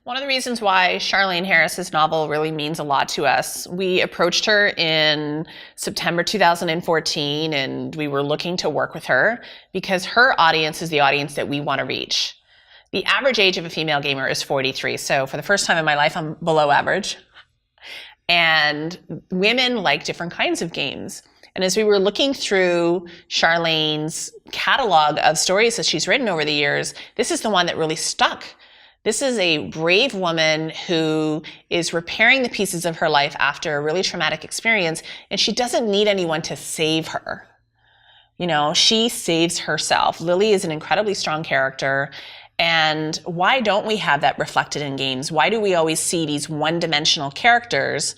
One of the reasons why Charlaine Harris's novel really means a lot to us, we approached her in September 2014 and we were looking to work with her because her audience is the audience that we want to reach. The average age of a female gamer is 43, so for the first time in my life, I'm below average. And women like different kinds of games. And as we were looking through Charlaine's catalog of stories that she's written over the years, this is the one that really stuck. This is a brave woman who is repairing the pieces of her life after a really traumatic experience, and she doesn't need anyone to save her. You know, she saves herself. Lily is an incredibly strong character. And why don't we have that reflected in games? Why do we always see these one-dimensional characters?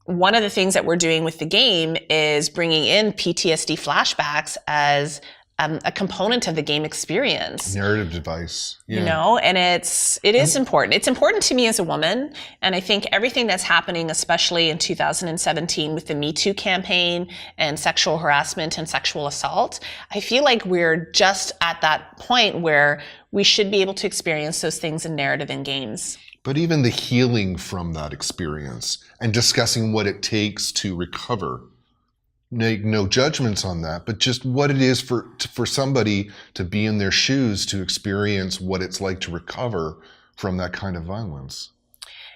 One of the things that we're doing with the game is bringing in PTSD flashbacks as a component of the game experience. Narrative device. Yeah. You know, and it is important. It's important to me as a woman. And I think everything that's happening, especially in 2017 with the Me Too campaign and sexual harassment and sexual assault, I feel like we're just at that point where we should be able to experience those things in narrative in games. But even the healing from that experience and discussing what it takes to recover. Make no judgments on that, but just what it is for somebody to be in their shoes to experience what it's like to recover from that kind of violence.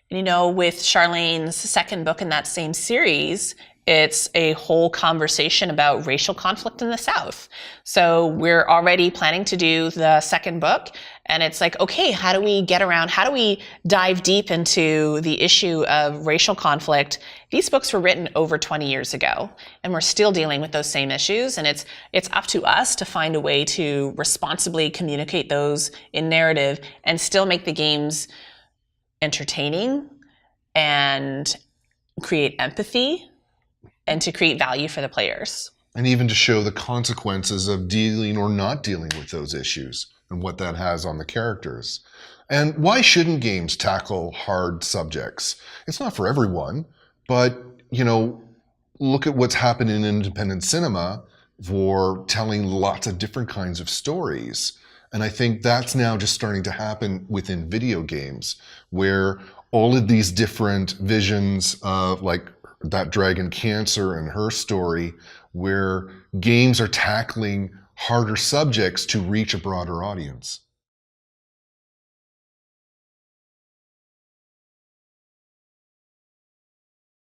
You know, with Charlaine's second book in that same series, it's a whole conversation about racial conflict in the South. So we're already planning to do the second book. And it's like, okay, how do we get around? How do we dive deep into the issue of racial conflict? These books were written over 20 years ago, and we're still dealing with those same issues. And it's up to us to find a way to responsibly communicate those in narrative and still make the games entertaining and create empathy and to create value for the players. And even to show the consequences of dealing or not dealing with those issues and what that has on the characters. And why shouldn't games tackle hard subjects? It's not for everyone, but, you know, look at what's happened in independent cinema for telling lots of different kinds of stories. And I think that's now just starting to happen within video games, where all of these different visions of, like, that dragon Cancer and her story, where games are tackling harder subjects to reach a broader audience.